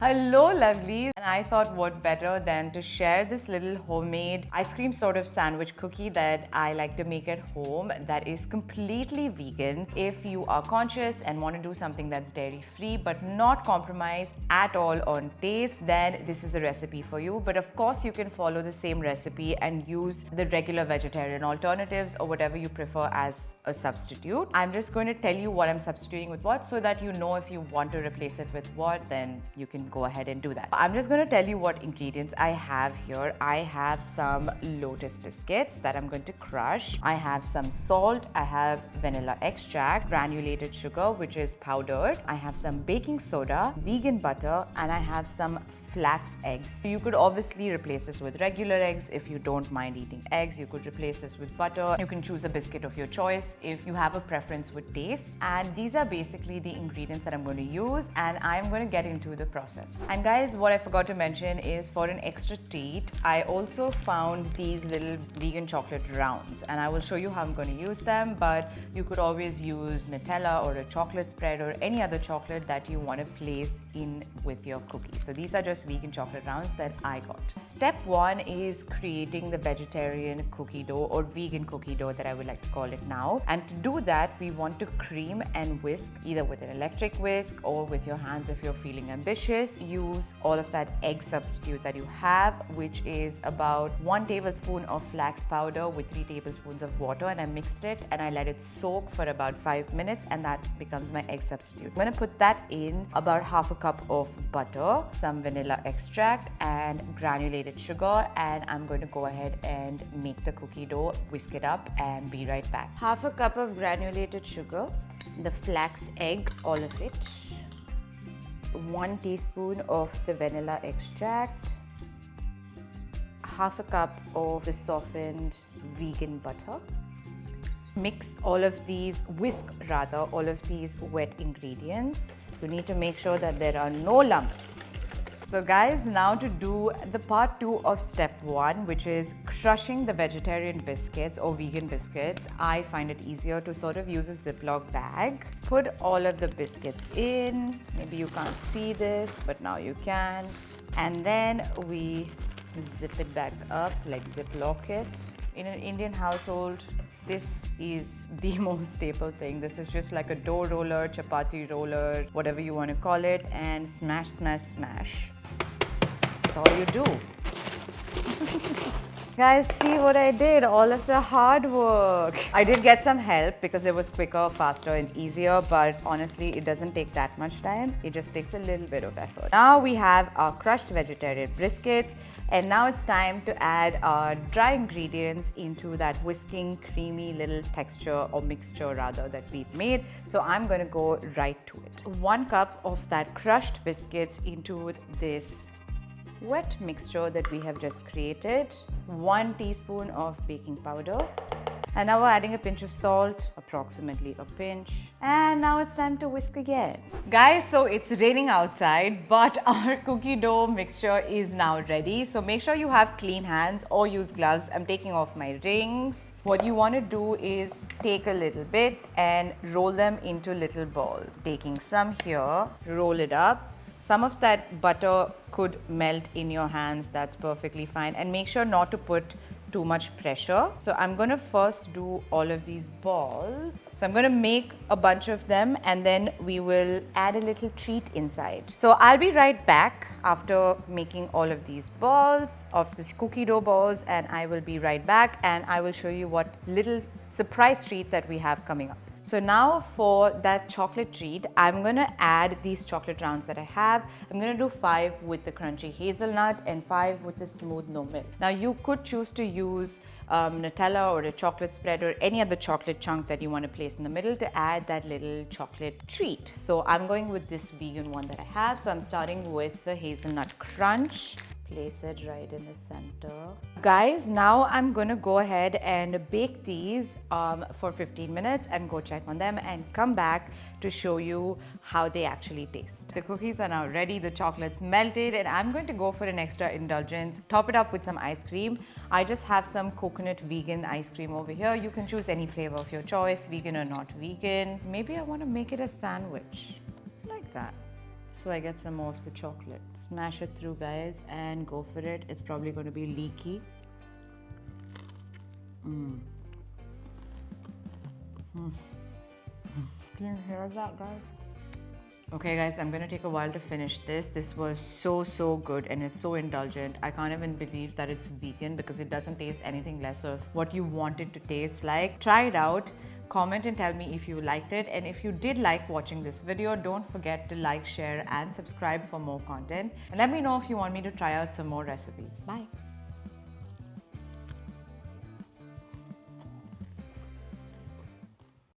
Hello lovelies, and I thought what better than to share this little homemade ice cream sort of sandwich cookie that I like to make at home that is completely vegan. If you are conscious and want to do something that's dairy free but not compromise at all on taste, then this is the recipe for you. But of course you can follow the same recipe and use the regular vegetarian alternatives or whatever you prefer as a substitute. I'm just going to tell you what I'm substituting with what so that you know if you want to replace it with what, then you can go ahead and do that. I'm just going to tell you what ingredients I have here. I have some Lotus biscuits that I'm going to crush. I have some salt. I have vanilla extract, granulated sugar, which is powdered. I have some baking soda, vegan butter, and I have some flax eggs. So you could obviously replace this with regular eggs. If you don't mind eating eggs, you could replace this with butter. You can choose a biscuit of your choice if you have a preference with taste. And these are basically the ingredients that I'm going to use, and I'm going to get into the process. And guys, what I forgot to mention is for an extra treat, I also found these little vegan chocolate rounds, and I will show you how I'm going to use them, but you could always use Nutella or a chocolate spread or any other chocolate that you want to place in with your cookie. So these are just vegan chocolate rounds that I got. Step one is creating the vegetarian cookie dough or vegan cookie dough that I would like to call it now. And to do that, we want to cream and whisk either with an electric whisk or with your hands if you're feeling ambitious. Use all of that egg substitute that you have, which is about 1 tablespoon of flax powder with 3 tablespoons of water, and I mixed it and I let it soak for about 5 minutes, and that becomes my egg substitute. I'm going to put that in about half a cup of butter, some vanilla extract and granulated sugar, and I'm going to go ahead and make the cookie dough, whisk it up, and be right back. Half a cup of granulated sugar, the flax egg, all of it, 1 teaspoon of the vanilla extract, half a cup of the softened vegan butter. Mix all of these, whisk rather, all of these wet ingredients. You need to make sure that there are no lumps. So guys, now to do the part 2 of step 1, which is crushing the vegetarian biscuits or vegan biscuits. I find it easier to sort of use a Ziploc bag. Put all of the biscuits in. Maybe you can't see this, but now you can. And then we zip it back up, like Ziploc it. In an Indian household, this is the most staple thing. This is just like a dough roller, chapati roller, whatever you want to call it, and smash, smash, smash. That's all you do. Guys, see what I did? All of the hard work. I did get some help because it was quicker, faster, and easier, but honestly, it doesn't take that much time. It just takes a little bit of effort. Now we have our crushed vegetarian biscuits, and now it's time to add our dry ingredients into that whisking, creamy little texture or mixture rather that we've made. So I'm going to go right to it. 1 cup of that crushed biscuits into this wet mixture that we have just created, 1 teaspoon of baking powder, and now we're adding a pinch of salt, approximately a pinch, and now it's time to whisk again. Guys, so it's raining outside, but our cookie dough mixture is now ready. So make sure you have clean hands or use gloves. I'm taking off my rings. What you want to do is take a little bit and roll them into little balls. Taking some here, roll it up. Some of that butter could melt in your hands, that's perfectly fine. And make sure not to put too much pressure. So I'm going to first do all of these balls. So I'm going to make a bunch of them, and then we will add a little treat inside. So I'll be right back after making all of these balls, of this cookie dough balls, and I will be right back and I will show you what little surprise treat that we have coming up. So now for that chocolate treat, I'm going to add these chocolate rounds that I have. I'm going to do 5 with the crunchy hazelnut and 5 with the smooth no milk. Now you could choose to use Nutella or a chocolate spread or any other chocolate chunk that you want to place in the middle to add that little chocolate treat. So I'm going with this vegan one that I have. So I'm starting with the hazelnut crunch. Place it right in the center. Guys, now I'm going to go ahead and bake these for 15 minutes and go check on them and come back to show you how they actually taste. The cookies are now ready, the chocolate's melted, and I'm going to go for an extra indulgence. Top it up with some ice cream. I just have some coconut vegan ice cream over here. You can choose any flavor of your choice, vegan or not vegan. Maybe I want to make it a sandwich like that. So I get some more of the chocolate. Smash it through, guys, and go for it. It's probably going to be leaky. Can you hear that, guys? Okay guys, I'm gonna take a while to finish this. This was so good and it's so indulgent. I can't even believe that it's vegan because it doesn't taste anything less of what you want it to taste like. Try it out. Comment and tell me if you liked it, and if you did like watching this video, don't forget to like, share and subscribe for more content, and let me know if you want me to try out some more recipes. Bye.